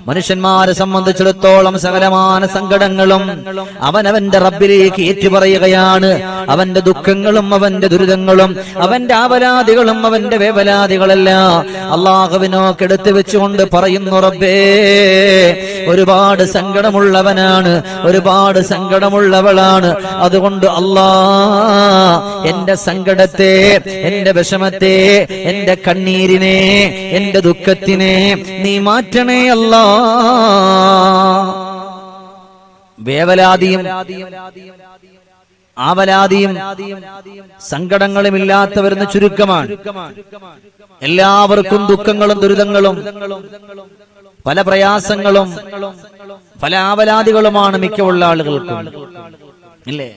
മനുഷ്യന്മാരെ സംബന്ധിച്ചിടത്തോളം സകലമായ സങ്കടങ്ങളും അവനവന്റെ റബ്ബിലേക്ക് ഏറ്റുപറയുകയാണ്. അവന്റെ ദുഃഖങ്ങളും അവന്റെ ദുരിതങ്ങളും അവന്റെ ആവലാദികളും അവന്റെ വേവലാദികളല്ല അള്ളാഹുവിനോക്കെടുത്ത് വെച്ചുകൊണ്ട് പറയുന്നു, റബ്ബേ ഒരുപാട് സങ്കടമുള്ളവനാണ്, ഒരുപാട് സങ്കടമുള്ളവളാണ്. അതുകൊണ്ട് അല്ലാ എന്റെ സങ്കടത്തെ, എന്റെ വിഷമത്തെ, എന്റെ കണ്ണീരിനെ, എന്റെ ദുഃഖത്തിനെ നീ മാറ്റണേ അല്ലാ. വേവലാദിയും ആവലാദിയും സങ്കടങ്ങളുമില്ലാത്തവരെന്ന് ചുരുക്കമാണ്. എല്ലാവർക്കും ദുഃഖങ്ങളും ദുരിതങ്ങളും പല പ്രയാസങ്ങളും പല ആവലാദികളുമാണ് മിക്കുള്ള ആളുകൾക്കും, ഇല്ലേ?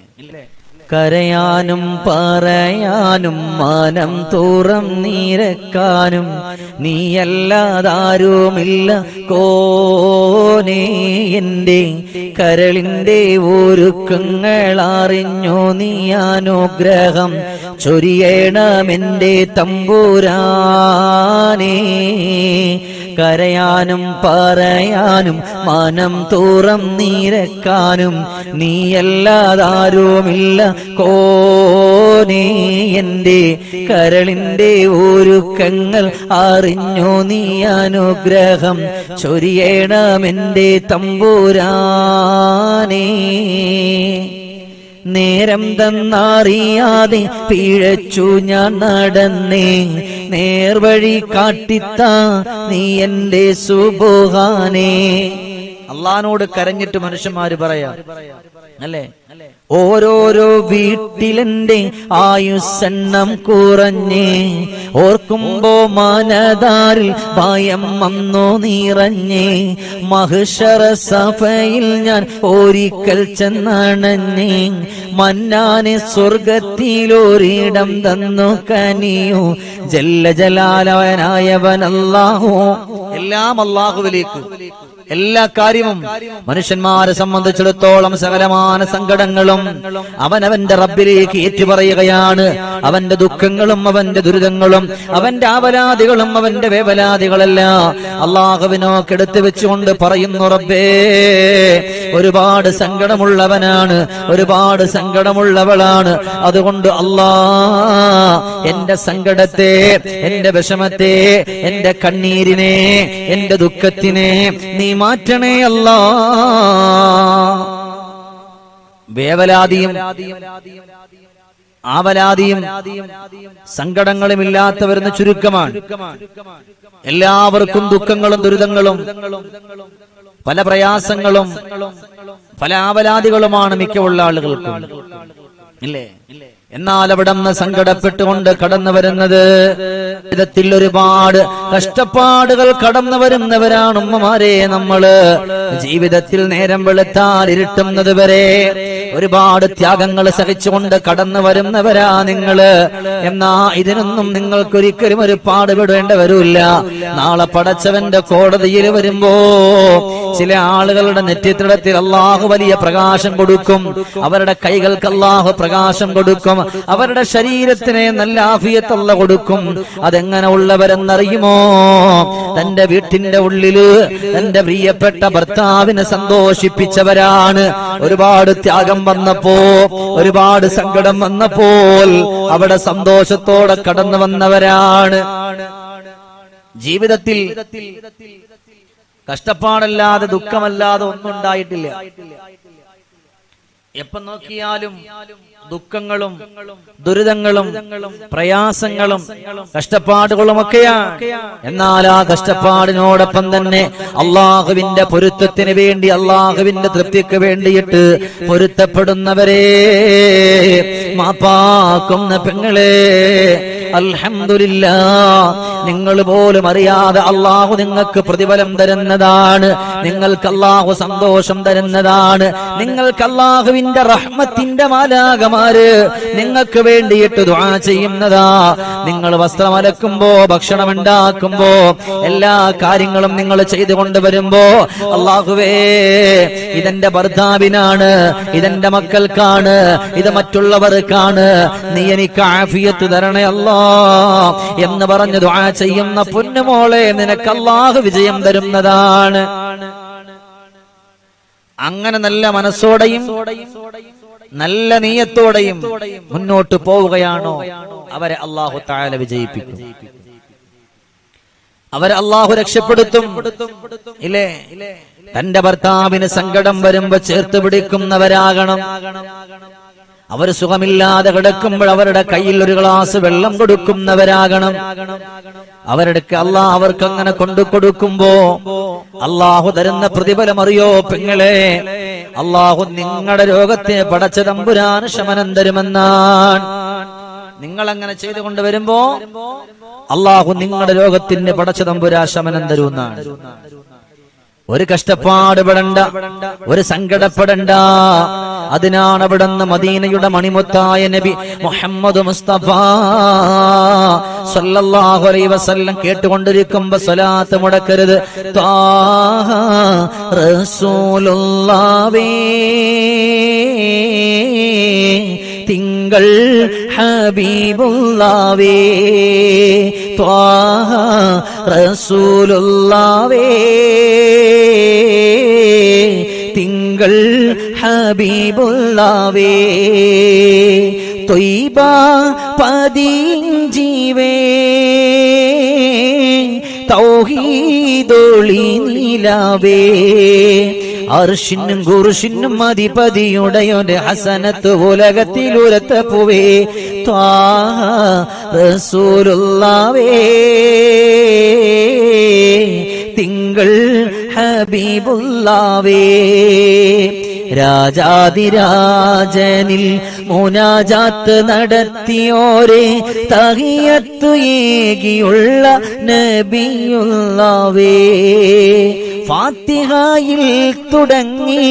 കരയാനും പറയാനും മാനം തുറന്നീരക്കാനും നീയല്ലാതാരുമില്ല കോനേ. എന്റെ കരളിന്റെ ഒരുക്കങ്ങൾ അറിഞ്ഞോ നീ അനുഗ്രഹം ചൊരിയണമെന്റെ തമ്പുരാനേ. കരയാനും പറയാനും മനം തുറന്നീരക്കാനും നീയല്ലാതാരുമില്ല കോനേ. എന്റെ കരളിന്റെ ഒരുക്കങ്ങൾ അറിഞ്ഞോ നീ അനുഗ്രഹം ചൊരിയണമെന്റെ തമ്പുരാനേ. നേരം തന്നറിയാതെ പിഴച്ചു ഞാൻ നടന്നേ, നേർവഴി കാട്ടിത്താ നീ എന്റെ സുബ്ഹാനേ. അള്ളാനോട് കരഞ്ഞിട്ട് മനുഷ്യന്മാര് പറയാ അല്ലേ, ഓരോരോ വീട്ടിലെന്റെ ആയുസ്സെണ്ണം കുറഞ്ഞേ, ഓർക്കുമ്പോ മനതാരിൽ ഭയം വന്നോ നിറഞ്ഞേ. മഹ്ശറ സഫയിൽ ഞാൻ ഒരിക്കൽ ചെന്നണഞ്ഞേ, മന്നാനെ സ്വർഗത്തിലൊരിടം തന്നു കനിയൂ. ജല്ല ജലാലവനായവൻ അല്ലാഹു. എല്ലാം അല്ലാഹുവിലേക്ക്, എല്ലാ കാര്യവും മനുഷ്യന്മാരെ സംബന്ധിച്ചിടത്തോളം സകലമായ സങ്കടങ്ങളും അവനവന്റെ റബ്ബിലേക്ക് ഏറ്റുപറയുകയാണ്. അവന്റെ ദുഃഖങ്ങളും അവന്റെ ദുരിതങ്ങളും അവന്റെ ആവലാദികളും അവന്റെ വേവലാദികളല്ല അള്ളാഹുവിനോക്കെടുത്ത് വെച്ചുകൊണ്ട് പറയുന്നു, റബ്ബേ ഒരുപാട് സങ്കടമുള്ളവനാണ്, ഒരുപാട് സങ്കടമുള്ളവളാണ്. അതുകൊണ്ട് അല്ലാ എന്റെ സങ്കടത്തെ, എന്റെ വിഷമത്തെ, എന്റെ കണ്ണീരിനെ, എന്റെ ദുഃഖത്തിനെ നീ മാറ്റണേ അല്ലാ. വേവലാദിയും ആവലാദിയും സങ്കടങ്ങളുമില്ലാത്തവരെന്ന് ചുരുക്കമാണ്. എല്ലാവർക്കും ദുഃഖങ്ങളും ദുരിതങ്ങളും പല പ്രയാസങ്ങളും പല ആവലാദികളുമാണ് മിക്കുള്ള ആളുകൾക്കും, ഇല്ലേ? എന്നാൽ അവിടെ നിന്ന് സങ്കടപ്പെട്ടുകൊണ്ട് കടന്നു വരുന്നത് ജീവിതത്തിൽ ഒരുപാട് കഷ്ടപ്പാടുകൾ കടന്നു വരുന്നവരാണ് ഉമ്മമാരെ. നമ്മള് ജീവിതത്തിൽ നേരം വെളുത്താൽ ഇരുട്ടുന്നത് വരെ ഒരുപാട് ത്യാഗങ്ങൾ സഹിച്ചുകൊണ്ട് കടന്നു വരുന്നവരാ നിങ്ങള്. എന്നാ ഇതിനൊന്നും നിങ്ങൾക്കൊരിക്കലും ഒരു പാടുപെടേണ്ട വരില്ല. നാളെ പടച്ചവന്റെ കോടതിയിൽ വരുമ്പോ ചില ആളുകളുടെ നെറ്റിത്തടത്തിൽ അള്ളാഹു വലിയ പ്രകാശം കൊടുക്കും, അവരുടെ കൈകൾക്ക് അള്ളാഹു പ്രകാശം കൊടുക്കും, അവരുടെ ശരീരത്തിനെ നല്ല ആഫിയത്തുള്ള കൊടുക്കും. അതെങ്ങനെ ഉള്ളവരെന്നറിയുമോ? തന്റെ വീട്ടിന്റെ ഉള്ളില് തന്റെ പ്രിയപ്പെട്ട ഭർത്താവിനെ സന്തോഷിപ്പിച്ചവരാണ്. ഒരുപാട് ത്യാഗം വന്നപ്പോ, ഒരുപാട് സങ്കടം വന്നപ്പോൾ അവിടെ സന്തോഷത്തോടെ കടന്നു വന്നവരാണ്. ജീവിതത്തിൽ കഷ്ടപ്പാടല്ലാതെ ദുഃഖമല്ലാതെ ഒന്നും ഉണ്ടായിട്ടില്ല. എപ്പം നോക്കിയാലും ദുഃഖങ്ങളും ദുരിതങ്ങളും പ്രയാസങ്ങളും കഷ്ടപ്പാടുകളും ഒക്കെയാണ്. എന്നാൽ ആ കഷ്ടപ്പാടിനോടൊപ്പം തന്നെ അള്ളാഹുവിന്റെ പൊരുത്തത്തിന് വേണ്ടി, അള്ളാഹുവിന്റെ തൃപ്തിക്ക് വേണ്ടിയിട്ട് പൊരുത്തപ്പെടുന്നവരെ മാപ്പാക്കുന്ന പെങ്ങളെ, അൽഹംദുലില്ലാഹ്, നിങ്ങൾ പോലും അറിയാതെ അള്ളാഹു നിങ്ങൾക്ക് പ്രതിഫലം തരുന്നതാണ്. നിങ്ങൾക്ക് അള്ളാഹു സന്തോഷം തരുന്നതാണ്. നിങ്ങൾക്ക് അള്ളാഹുവിന്റെ അല്ലാഹുവിന്റെ റഹ്മത്തിന്റെ മാലാകമാര് നിങ്ങൾക്ക് വേണ്ടിയിട്ട് ദുആ ചെയ്യുന്നതാ. നിങ്ങൾ വസ്ത്രം അലക്കുമ്പോ, ഭക്ഷണം ഉണ്ടാക്കുമ്പോ, എല്ലാ കാര്യങ്ങളും നിങ്ങൾ ചെയ്തുകൊണ്ട് വരുമ്പോ, അല്ലാഹുവേ ഇതെന്റെ ഭർത്താവിനാണ്, ഇതെന്റെ മക്കൾക്കാണ്, ഇത് മറ്റുള്ളവർക്കാണ്, നീ എനിക്ക് ആഫിയത്ത് തരണേ അല്ലാ എന്ന് പറഞ്ഞ് ദുആ ചെയ്യുന്ന പൊന്നുമോളെ, നിനക്ക് അല്ലാഹു വിജയം തരുന്നതാണ്. അങ്ങനെ നല്ല മനസ്സോടെയും നല്ല നീയത്തോടെയും മുന്നോട്ട് പോവുകയാണോ, അവരെ അല്ലാഹു തആല വിജയിപ്പിക്കും, അവരെ അല്ലാഹു രക്ഷപ്പെടുത്തും. ഇല്ലേ? തന്റെ ഭർത്താവിന് സങ്കടം വരുമ്പോ ചേർത്ത് പിടിക്കുന്നവരാകണം. അവർ സുഖമില്ലാതെ കിടക്കുമ്പോൾ അവരുടെ കയ്യിൽ ഒരു ഗ്ലാസ് വെള്ളം കൊടുക്കുന്നവരാകണം. അവർക്ക് അങ്ങനെ കൊണ്ടു കൊടുക്കുമ്പോ അല്ലാഹു തരുന്ന പ്രതിഫലം അറിയോ പെങ്ങളെ? അല്ലാഹു നിങ്ങളുടെ രോഗത്തെ പടച്ച തമ്പുരാൻ ശമനം തരുമെന്നാണ്. നിങ്ങൾ അങ്ങനെ ചെയ്തുകൊണ്ട് വരുമ്പോ അല്ലാഹു നിങ്ങളുടെ രോഗത്തിന് പടച്ച തമ്പുരാൻ ശമനം തരുമെന്നാണ്. ഒരു കഷ്ടപ്പാട് പെടണ്ട, ഒരു സങ്കടപ്പെടണ്ട. അതിനാണ് അവിടുന്ന് മദീനയുടെ മണിമുത്തായ നബി മുഹമ്മദ് മുസ്തഫ സല്ലല്ലാഹു അലൈഹി വസല്ലം കേട്ടുകൊണ്ടിരിക്കുമ്പോ സ്വലാത്ത് മുടക്കരുത്. ത്വാഹ റസൂലുള്ളാഹി തിങ്കൾ ഹബീബുള്ളാഹി ത്വാഹ റസൂലുള്ളാഹി തിങ്കൾ ഹബീബുള്ളാഹി ത്വയ്ബ പതിഞ്ചീവേ തൗഹീദൊളി നിലാവേ അർശിനും കുർശിനും അധിപതിയുടയോന്റെ ഹസനത്ത് ഉലകത്തിലുരത്ത പൂവേ ത്വാഹ റസൂലുള്ളാഹി തിങ്കൾ ഹബീബുള്ളാഹി രാജാതിരാജനിൽ മുനാജാത്ത് നടത്തിയോരെ തഹിയത്തു ഏകിയുള്ള നബിയുള്ളാഹി ഫാത്തിഹയിൽ തുടങ്ങി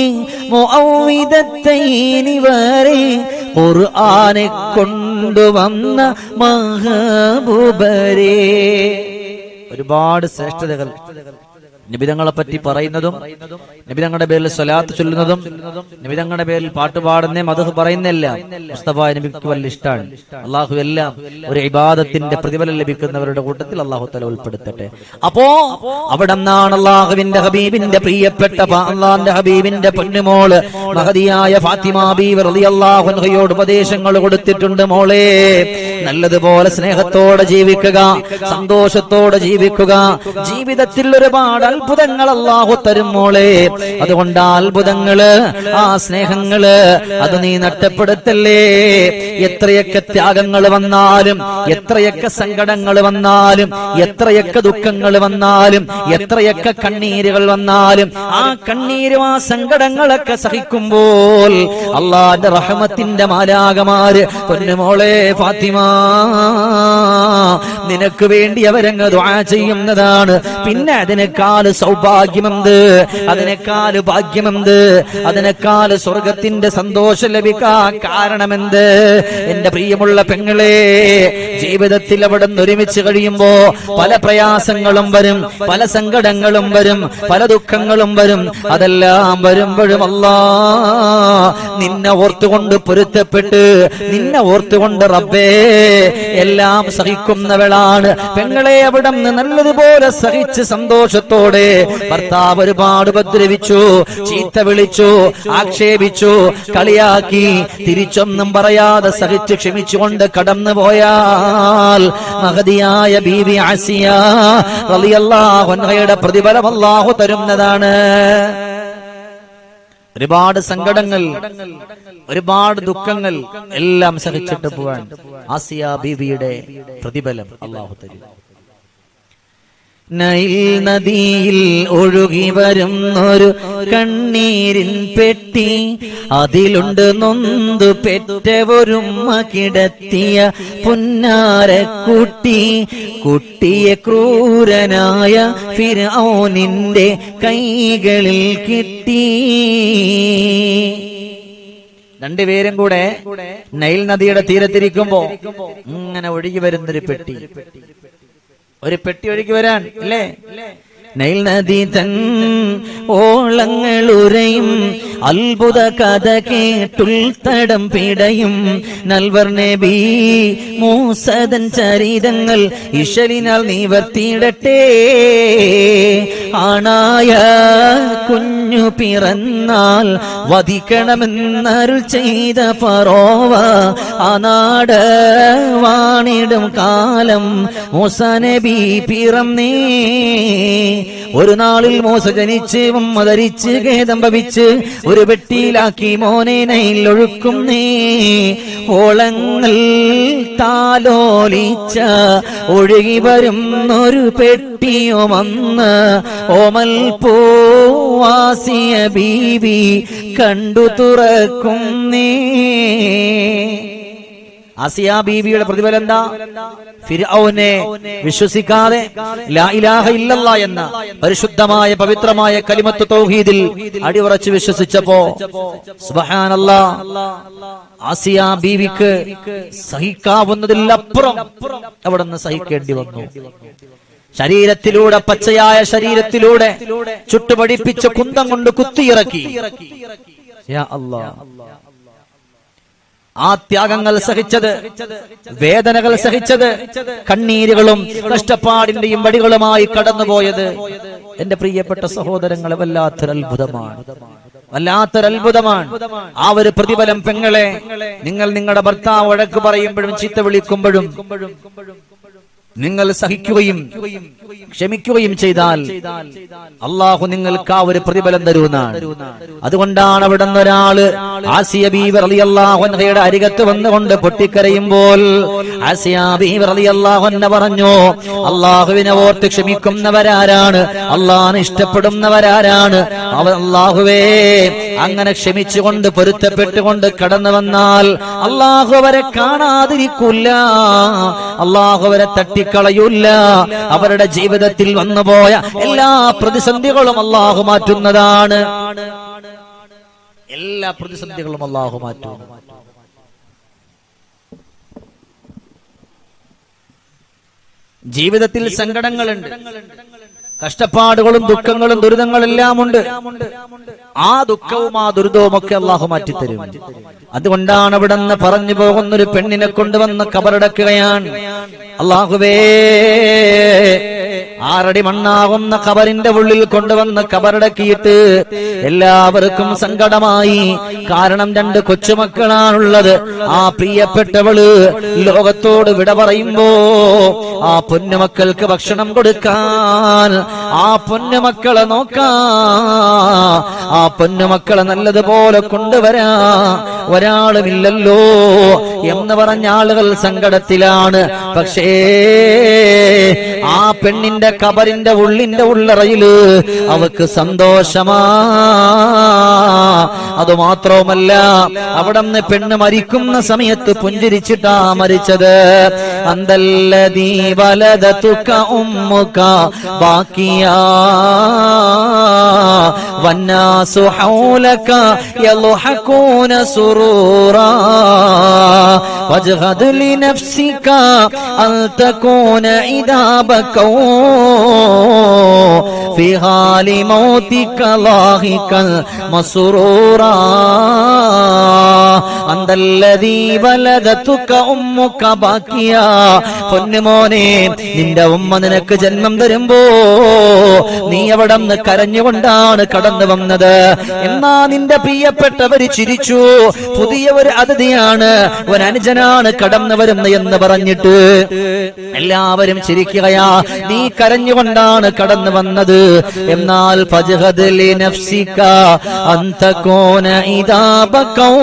മുഅവ്വിദത്തൈനി വരെ ഖുർആനെ കൊണ്ടുവന്ന മഹബൂബരേ. ഒരുപാട് ശ്രേഷ്ഠതകൾ നബിതങ്ങളെ പറ്റി പറയുന്നതും, നബിതങ്ങളുടെ പേരിൽ സ്വലാത്ത് ചൊല്ലുന്നതും, നബിതങ്ങളുടെ പേരിൽ പാട്ടുപാടുന്നേ മദ്ഹ് പറയുന്നില്ല. മുസ്തഫ നബിക്ക് വലിയ ഇഷ്ടമാണ്. അള്ളാഹു എല്ലാം ഒരു ഇബാദത്തിന്റെ പ്രതിഫലം ലഭിക്കുന്നവരുടെ കൂട്ടത്തിൽ അള്ളാഹു തആല ഉൾപ്പെടുത്തട്ടെ. അപ്പോ അവിടെ നിന്നാണ് അള്ളാഹുവിന്റെ ഹബീബിന്റെ പ്രിയപ്പെട്ട അള്ളാഹിന്റെ ഹബീബിന്റെ പൊന്നുമോള് മഹദിയായ ഫാത്തിമ ബീവി റളിയല്ലാഹു അൻഹയോട് ഉപദേശങ്ങൾ കൊടുത്തിട്ടുണ്ട്. മോളെ, നല്ലതുപോലെ സ്നേഹത്തോടെ ജീവിക്കുക, സന്തോഷത്തോടെ ജീവിക്കുക. ജീവിതത്തിൽ ഒരുപാട് അത്ഭുതങ്ങൾ അല്ലാഹു തരും മോളെ. അതുകൊണ്ട് ആ അത്ഭുതങ്ങള്, ആ സ്നേഹങ്ങള് അത് നീ നഷ്ടപ്പെടുത്തല്ലേ. എത്രയൊക്കെ ത്യാഗങ്ങൾ വന്നാലും, എത്രയൊക്കെ സങ്കടങ്ങൾ വന്നാലും, എത്രയൊക്കെ ദുഃഖങ്ങൾ വന്നാലും, എത്രയൊക്കെ കണ്ണീരുകൾ വന്നാലും, ആ കണ്ണീരും ആ സങ്കടങ്ങളൊക്കെ സഹിക്കുമ്പോൾ അള്ളാന്റെ റഹ്മത്തിന്റെ മാലാകമാര് പൊന്നുമോളെ ഫാത്തിമ നിനക്ക് വേണ്ടി അവരങ്ങ് ദുആ ചെയ്യുന്നതാണ്. പിന്നെ അതിനേക്കാൾ സൗഭാഗ്യമെന്ത്, അതിനേക്കാൾ ഭാഗ്യമെന്ത്, അതിനേക്കാൾ സ്വർഗത്തിന്റെ സന്തോഷം ലഭിക്കാൻ കാരണമെന്ത്? എന്റെ പ്രിയമുള്ള പെങ്ങളെ, ജീവിതത്തിൽ അവിടെ ഒരുമിച്ച് കഴിയുമ്പോ പല പ്രയാസങ്ങളും വരും, പല സങ്കടങ്ങളും വരും, പല ദുഃഖങ്ങളും വരും. അതെല്ലാം വരുമ്പോഴും അല്ലാഹ് നിന്നെ ഓർത്തുകൊണ്ട് പൊരുത്തപ്പെട്ട്, നിന്നെ ഓർത്തുകൊണ്ട് റബ്ബേ എല്ലാം സഹിക്കുന്നവളാണ് പെങ്ങളെ. അവിടെ നല്ലതുപോലെ സഹിച്ച് സന്തോഷത്തോടെ ഭർത്താവ് ഒരുപാട് ഉപദ്രവിച്ചു, ചീത്ത വിളിച്ചു, ആക്ഷേപിച്ചു, കളിയാക്കി, തിരിച്ചൊന്നും പറയാതെ സഹിച്ച് ക്ഷമിച്ചുകൊണ്ട് കടന്നു പോയാൽ മഹദിയായ ബീവി ആസിയ റളിയല്ലാഹു അൻഹയുടെ പ്രതിഫലം അല്ലാഹു തരുന്നതാണ്. ഒരുപാട് സങ്കടങ്ങൾ, ഒരുപാട് ദുഃഖങ്ങൾ എല്ലാം സഹിച്ചിട്ട് പോവാൻ ആസിയ ബീവിയുടെ പ്രതിഫലം അല്ലാഹു തരും. നൈൽ നദിയിൽ ഒഴുകി വരുന്നൊരു കണ്ണീരിൻ പെട്ടി, അതിലുണ്ട് നൊന്തു പെറ്റവരുമ്മ കിടത്തിയ പുന്നാരക്കുട്ടി. കുട്ടിയെ ക്രൂരനായ ഫിർഔനിന്റെ കൈകളിൽ കിട്ടി. രണ്ടുപേരും കൂടെ നൈൽ നദിയുടെ തീരത്തിരിക്കുമ്പോ ഇങ്ങനെ ഒഴുകി വരുന്നൊരു പെട്ടി, ഒഴുകി വരാൻ അല്ലേ? നൈൽ നദി തൻ ഓളങ്ങളുരയും അത്ഭുത കഥ കേട്ടുൾ തടം പിടയും നൽവർ നബി മൂസദൻ ചരിതങ്ങൾ ഇശലിനാൽ നിവർത്തിയിടട്ടെ. ആണായ കുഞ്ഞു പിറന്നാൽ വധിക്കണമെന്നരുൾ ചെയ്ത ഫറോവ ആ നാട് വാണിടും കാലം മൂസ നബി പിറന്നേ. ഒരു നാളിൽ മൂസ ജനിച്ച് ധരിച്ച് ഖേദം ഭവിച്ച് ഒരു പെട്ടിയിലാക്കി മോനെ നൈൽ ഒഴുക്കുന്നേ. ഓളങ്ങൾ താലോലിച്ച ഒഴുകി വരുന്നൊരു പെട്ടിയുമന്ന് ഓമൽ പൂവാസിയ ബീവി കണ്ടു തുറക്കുന്നേ. ആസിയ ബീവിയുടെ പ്രതിഫലം എന്താ? ഫിർഔനെ വിശ്വസിക്കാതെ ലാ ഇലാഹ ഇല്ലല്ലാഹ് എന്ന പരിശുദ്ധമായ പവിത്രമായ കലിമത്ത് തൗഹീദിൽ അടിയുറച്ച് വിശ്വസിച്ചപ്പോ സുബ്ഹാനല്ലാഹ്, ആസിയ ബീവിക്ക് സഹിക്കാവുന്നതിലപ്പുറം അവിടുന്ന് സഹിക്കേണ്ടി വന്നു. ശരീരത്തിലൂടെ, പച്ചയായ ശരീരത്തിലൂടെ ചുട്ടുപടിപ്പിച്ച കുന്തം കൊണ്ട് കുത്തിയിറക്കി. യാ അല്ലാഹ്, ആ ത്യാഗങ്ങൾ സഹിച്ചത്, വേദനകൾ സഹിച്ചത്, കണ്ണീരുകളും കഷ്ടപ്പാടിന്റെയും വടികളുമായി കടന്നുപോയത് എന്റെ പ്രിയപ്പെട്ട സഹോദരങ്ങളെ വല്ലാത്തൊരത്ഭുതമാണ്, വല്ലാത്തൊരത്ഭുതമാണ്. ആ ഒരു പ്രതിഫലം പെങ്ങളെ, നിങ്ങൾ നിങ്ങളുടെ ഭർത്താവ് വഴക്ക് പറയുമ്പോഴും ചീത്ത വിളിക്കുമ്പോഴും നിങ്ങൾ സഹിക്കുകയും ക്ഷമിക്കുകയും ചെയ്താൽ അള്ളാഹു നിങ്ങൾക്ക് ആ ഒരു പ്രതിഫലം തരുന്നതാണ്. അതുകൊണ്ടാണ് അവിടെ നിന്ന് ഒരാള് ആസിയ ബീവി റളിയല്ലാഹു അൻഹയുടെ അരികത്ത് വന്നുകൊണ്ട് പൊട്ടിക്കരയുമ്പോൾ ആസിയ ബീവി റളിയല്ലാഹു അൻഹ പറഞ്ഞു, അള്ളാഹുവിനെ ഓർത്ത് ക്ഷമിക്കുന്നവരാരാണ്? അള്ളാഹിനെ ഇഷ്ടപ്പെടുന്നവരാരാണ്? അള്ളാഹുവേ, അങ്ങനെ ക്ഷമിച്ചുകൊണ്ട് പൊരുത്തപ്പെട്ടുകൊണ്ട് കടന്നു വന്നാൽ അള്ളാഹു അവരെ കാണാതിരിക്കില്ല, അള്ളാഹു അവരെ തട്ടിക്കളയൂല്ല. അവരുടെ ജീവിതത്തിൽ വന്നുപോയ എല്ലാ പ്രതിസന്ധികളും അള്ളാഹു മാറ്റുന്നതാണ്. എല്ലാ പ്രതിസന്ധികളും അള്ളാഹു മാറ്റും. ജീവിതത്തിൽ സങ്കടങ്ങളുണ്ട്, കഷ്ടപ്പാടുകളും ദുഃഖങ്ങളും ദുരിതങ്ങളെല്ലാം ഉണ്ട്. ആ ദുഃഖവും ആ ദുരിതവും ഒക്കെ അള്ളാഹു മാറ്റിത്തരും. അതുകൊണ്ടാണ് അവിടെ നിന്ന് പറഞ്ഞു പോകുന്നൊരു പെണ്ണിനെ കൊണ്ടുവന്ന് കബറടക്കുകയാണ്. അള്ളാഹുവേ, 6 അടി മണ്ണാകുന്ന ഖബറിന്റെ ഉള്ളിൽ കൊണ്ടുവന്ന് കബറടക്കിയിട്ട് എല്ലാവർക്കും സങ്കടമായി. കാരണം 2 കൊച്ചുമക്കളാണുള്ളത്. ആ പ്രിയപ്പെട്ടവള് ലോകത്തോട് വിട പറയുമ്പോ ആ പൊന്നുമക്കൾക്ക് ഭക്ഷണം കൊടുക്കാൻ, ആ പൊന്നുമക്കളെ നോക്കാൻ, ആ പൊന്നുമക്കളെ നല്ലതുപോലെ കൊണ്ടുവരാ ഒരാളുമില്ലല്ലോ എന്ന് പറഞ്ഞ ആളുകൾ സങ്കടത്തിലാണ്. പക്ഷേ ആ പെണ്ണിന്റെ ഖബറിന്റെ ഉള്ളറയില് അവക്ക് സന്തോഷമാ. അതുമാത്രവുമല്ല, അവിടുന്ന് പെണ്ണ് മരിക്കുന്ന സമയത്ത് പുഞ്ചിരിച്ചിട്ടാ മരിച്ചത്. അന്തല്ലദീ വലദതുക ഉമ്മുക ബാക്കിയാ വന്നാസു ഹൗലക യൽഹഖൂന സുറൂറാ വജ്ഹദ് ലിനഫ്സിക അൻ തകൂന ഇദാബക ഫി ഹാലി മൗതിക ലാഹികൻ മസ്റൂറാ അന്തല്ലദീ വലദതുക ഉമ്മുക ബാക്കിയാ. പൊന്നുമോനെ, നിന്റെ ഉമ്മ നിനക്ക് ജന്മം തരുമ്പോ നീ അവിടെ നിന്ന് കരഞ്ഞുകൊണ്ടാണ് കടന്നു വന്നത്. എന്നാ നിന്റെ പ്രിയപ്പെട്ടവര് ചിരിച്ചു. പുതിയ ഒരു അതിഥിയാണ്, ഒരു അനുജനാണ് കടന്നു വരുന്നത് എന്ന് പറഞ്ഞിട്ട് എല്ലാവരും ചിരിക്കുകയാ. നീ കരഞ്ഞുകൊണ്ടാണ് കടന്നു വന്നത്. എന്നാൽ ഫജ്ഹദ് ലിനഫ്സിക അൻ തകൂന ഇദാ ബകൗ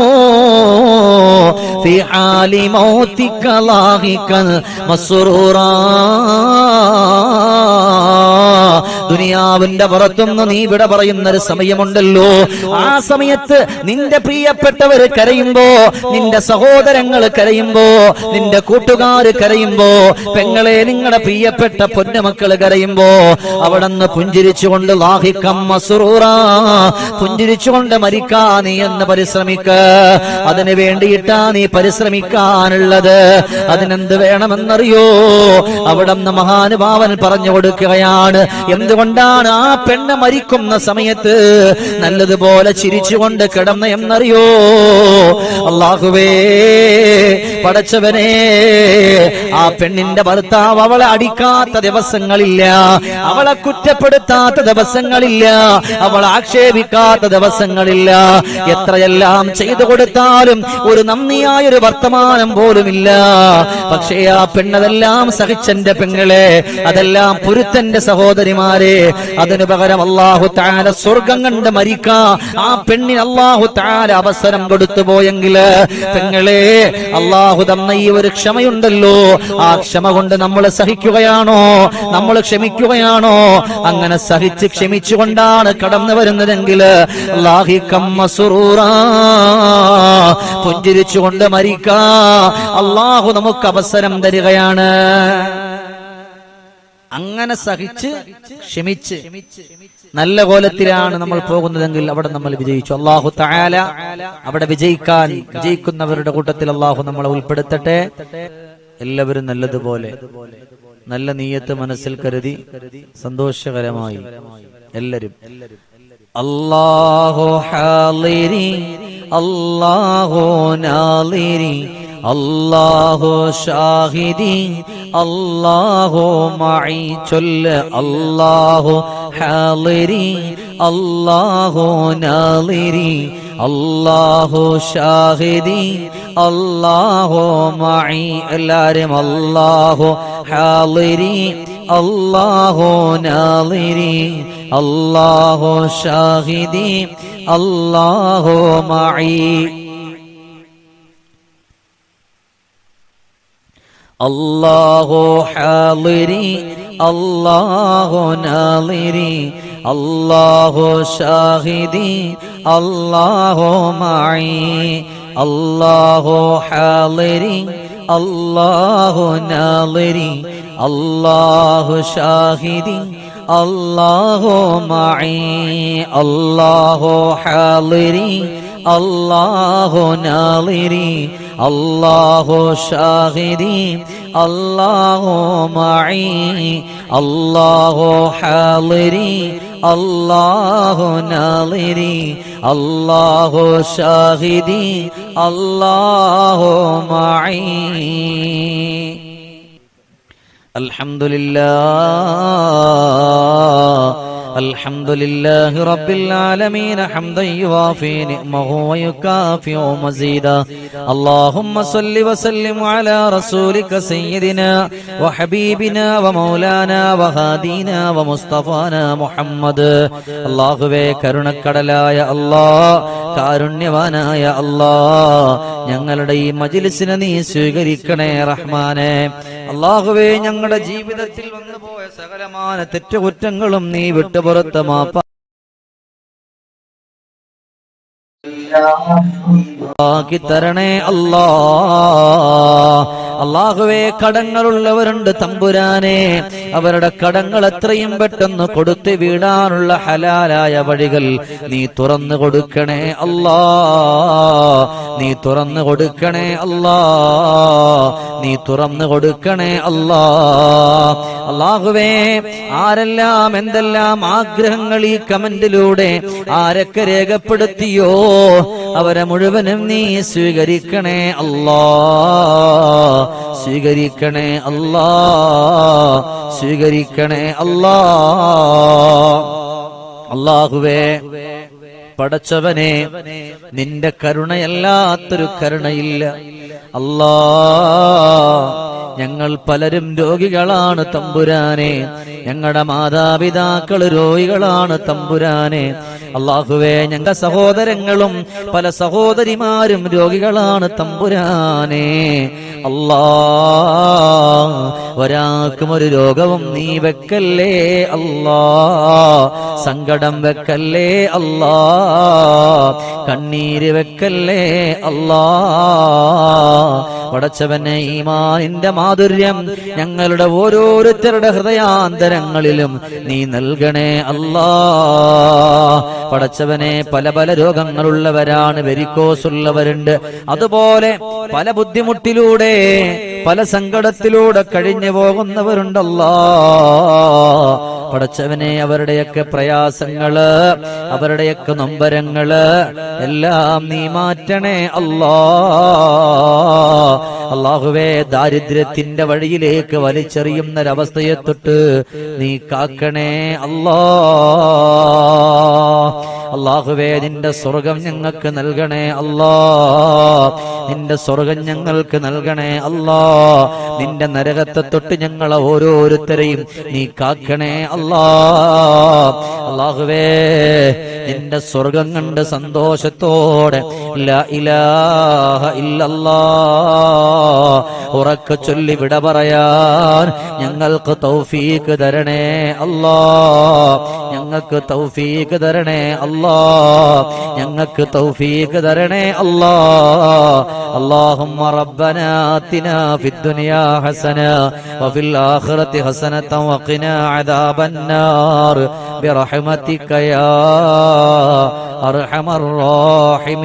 ഫി ഹാലി മൗതിക ലാഹികൻ മസ്റൂറാ. ദുനിയാവിന്റെ പുറത്തുനിന്ന് നീ വിട പറയുന്നൊരു സമയമുണ്ടല്ലോ. ആ സമയത്ത് നിന്റെ പ്രിയപ്പെട്ടവർ കരയുമ്പോ, നിന്റെ സഹോദരങ്ങൾ കരയുമ്പോ, നിന്റെ കൂട്ടുകാര് കരയുമ്പോ, പെങ്ങളെ നിങ്ങളുടെ പ്രിയപ്പെട്ട പൊന്നുമക്കൾ കരയുമ്പോ, അവിടുന്ന് പുഞ്ചിരിച്ചുകൊണ്ട് ലാഹിക്കം മസ്റൂറാ, പുഞ്ചിരിച്ചുകൊണ്ട് മരിക്കാ നീ എന്ന് പരിശ്രമിക്ക. അതിനു വേണ്ടിയിട്ടാ നീ പരിശ്രമിക്കാനുള്ളത്. അതിനെന്ത് വേണമെന്നറിയോ? അവിടുന്ന് മഹാനുഭാവൻ പറഞ്ഞു കൊടുക്കുകയാണ്. എന്തുകൊണ്ടാണ് ആ പെണ്ണ് മരിക്കുന്ന സമയത്ത് നല്ലതുപോലെ ചിരിച്ചുകൊണ്ട് കിടന്ന എന്നറിയോ? അല്ലാഹുവേ, പടച്ചവനെ, ആ പെണ്ണിന്റെ ഭർത്താവ് അവളെ അടിക്കാത്ത ദിവസങ്ങളില്ല, അവളെ കുറ്റപ്പെടുത്താത്ത ദിവസങ്ങളില്ല, അവളെ ആക്ഷേപിക്കാത്ത ദിവസങ്ങളില്ല. എത്രയെല്ലാം ചെയ്തു കൊടുത്താലും ഒരു നന്ദിയായൊരു വർത്തമാനം പോലുമില്ല. പക്ഷേ ആ പെണ്ണതെല്ലാം സഹിച്ചെന്റെ പെങ്ങളെ, അതെല്ലാം പൊരുത്തന്റെ സഹോദരിമാരെ. അതിനു പകരം അല്ലാഹു തആല സ്വർഗം കണ്ട് മരിക്കാ ആ പെണ്ണിന് അല്ലാഹു തആല അവസരം കൊടുത്തു പോയെങ്കിൽ, പെങ്ങളെ, അല്ലാഹു തന്ന ഈ ഒരു ക്ഷമയുണ്ടല്ലോ, ആ ക്ഷമ കൊണ്ട് നമ്മൾ സഹിക്കുകയാണോ? നമ്മൾ ക്ഷമിക്കുകയാണോ? അങ്ങനെ സഹിച്ച് ക്ഷമിച്ചുകൊണ്ടാണ് കടന്നു വരുന്നതെങ്കിൽ ലാഹികം മസ്റൂറാ, പുഞ്ചിരിച്ചുകൊണ്ട് മരിക്കാ അല്ലാഹു നമുക്ക് അവസരം തരികയാണ്. അങ്ങനെ സഹിച്ച് ക്ഷമിച്ച് നല്ല കോലത്തിലാണ് നമ്മൾ പോകുന്നതെങ്കിൽ അവിടെ നമ്മൾ വിജയിച്ചു. അല്ലാഹു തആല അവിടെ വിജയിക്കുന്നവരുടെ കൂട്ടത്തിൽ അല്ലാഹു നമ്മളെ ഉൾപ്പെടുത്തട്ടെ. എല്ലാവരും നല്ലതുപോലെ നല്ല നീയത്ത് മനസ്സിൽ കരുതി സന്തോഷകരമായി എല്ലാവരും അല്ലാഹു ഹാളിരി അല്ലാഹു നാളിരി അല്ലാഹു ഷാഹിദി അല്ലാഹു മഈ ചൊല്ല്. അല്ലാഹു ഹാളിരി അല്ലാഹു നാളിരി അല്ലാഹു ഷാഹിദി അല്ലാഹു മഈ. എല്ലാവരും അല്ലാഹു ഹാളിരി അല്ലാഹു നാളിരി അല്ലാഹു ഷാഹിദി അല്ലാഹു മഈ. അല്ലാഹു ഹാളിരി അല്ലാഹു നാളിരി അല്ലാഹു ഷാഹിദി അല്ലാഹു മഈ. അല്ലാഹു ഹാളിരി അല്ലാഹു നാളിരി അല്ലാഹു ഷാഹിദി അല്ലാഹു മഈ. അല്ലാഹു ഹാളിരി അല്ലാഹു നാളിരി അല്ലാഹു ഷാഹിദി അല്ലാഹു മഈ. അല്ലാഹു ഹാളിരി അല്ലാഹു നാളിരി അല്ലാഹു ഷാഹിദി അല്ലാഹു മഈ. അൽഹംദുലില്ലാഹ് അൽഹംദുലില്ലാഹി റബ്ബിൽ ആലമീൻ ഹംദൻ യുവാഫി നിഅമഹു വയുകാഫിഉ മസീദാ. അല്ലാഹുമ്മ സ്വല്ലി വസല്ലിം അലാ റസൂലിക സയ്യിദിനാ വഹബീബിനാ വമൗലാനാ വഹാദീനാ വമുസ്തഫാനാ മുഹമ്മദ്. അല്ലാഹുവേ, കരുണക്കടലായ അല്ലാഹ്, കാരുണ്യവാനായ അല്ലാഹ്, ഞങ്ങളുടെ ഈ മജ്ലിസിനെ നീ സ്വീകരിക്കണേ റഹ്മാനേ. അല്ലാഹുവേ, ഞങ്ങളുടെ ജീവിതത്തിൽ വന്നുപോയ സകലമായ തെറ്റുകുറ്റങ്ങളും നീ വിട്ടുപുറത്ത് മാപ്പാ തരണേ അല്ലാ. അല്ലാഹുവേ, കടങ്ങളുള്ളവരുണ്ട് തമ്പുരാനെ, അവരുടെ കടങ്ങൾ എത്രയും പെട്ടെന്ന് കൊടുത്തു വീടാനുള്ള ഹലാലായ വഴികൾ നീ തുറന്നു കൊടുക്കണേ അല്ലാ. നീ തുറന്നു കൊടുക്കണേ അല്ലാ. നീ തുറന്നു കൊടുക്കണേ അല്ലാ. അല്ലാഹുവേ, ആരെല്ലാം എന്തെല്ലാം ആഗ്രഹങ്ങൾ ഈ കമന്റിലൂടെ ആരൊക്കെ രേഖപ്പെടുത്തിയോ അവരെ മുഴുവനും നീ സ്വീകരിക്കണേ അല്ലാ. സ്വീകരിക്കണേ അല്ലാ. സ്വീകരിക്കണേ അല്ലാ. അല്ലാഹുവേ, പടച്ചവനെ, നിന്റെ കരുണയല്ലാത്തൊരു കരുണയില്ല അല്ലാ. ഞങ്ങൾ പലരും രോഗികളാണ് തമ്പുരാനെ. ഞങ്ങളുടെ മാതാപിതാക്കൾ രോഗികളാണ് തമ്പുരാനെ. അല്ലാഹുവേ, ഞങ്ങളുടെ സഹോദരങ്ങളും പല സഹോദരിമാരും രോഗികളാണ് തമ്പുരാനെ. അല്ലാ, ഒരാൾക്കും ഒരു രോഗവും നീ വെക്കല്ലേ അല്ലാ. സങ്കടം വെക്കല്ലേ അല്ലാ. കണ്ണീര് വെക്കല്ലേ അല്ലാ. പടച്ചവനെ, ഈമാനിന്റെ മാധുര്യം ഞങ്ങളുടെ ഓരോരുത്തരുടെ ഹൃദയാന്തരങ്ങളിലും നീ നൽകണേ അല്ലാ. പടച്ചവനെ, പല പല രോഗങ്ങളുള്ളവരാണ്, വെരിക്കോസ് ഉള്ളവരുണ്ട്. അതുപോലെ പല ബുദ്ധിമുട്ടിലൂടെ പല സങ്കടത്തിലൂടെ കഴിഞ്ഞു പോകുന്നവരുണ്ടല്ലാ. പടച്ചവനെ, അവരുടെയൊക്കെ പ്രയാസങ്ങള്, അവരുടെയൊക്കെ നൊമ്പരങ്ങള് എല്ലാം നീ മാറ്റണേ അല്ലാ. അല്ലാഹുവേ, ദാരിദ്ര്യത്തിന്റെ വഴിയിലേക്ക് വലിച്ചെറിയുന്നൊരവസ്ഥയെ തൊട്ട് നീ കാക്കണേ അല്ലാ. അല്ലാഹുവേ, നിന്റെ സ്വർഗം ഞങ്ങൾക്ക് നൽകണേ അല്ലാ. നിന്റെ സ്വർഗം ഞങ്ങൾക്ക് നൽകണേ അല്ലാ. നിന്റെ നരകത്തെ തൊട്ട് ഞങ്ങളെ ഓരോരുത്തരെയും നീ കാക്കണേ അല്ലാ. അല്ലാഹുവേ, നിന്റെ സ്വർഗം കണ്ട് സന്തോഷത്തോടെ ലാ ഇലാഹ ഇല്ലല്ലാഹ് ഉറക്കെ ചൊല്ലി വിട പറയാൻ ഞങ്ങൾക്ക് തൗഫീഖ് തരണേ അല്ലാ. ഞങ്ങൾക്ക് തൗഫീഖ് തരണേ അല്ലാ. ഞങ്ങൾക്ക് തൗഫീഖ് തരണേ അല്ലാ. اللهم ربنا آتنا في الدنيا حسنة وفي الآخرة حسنة وقنا عذاب النار برحمتك يا أرحم الراحمين.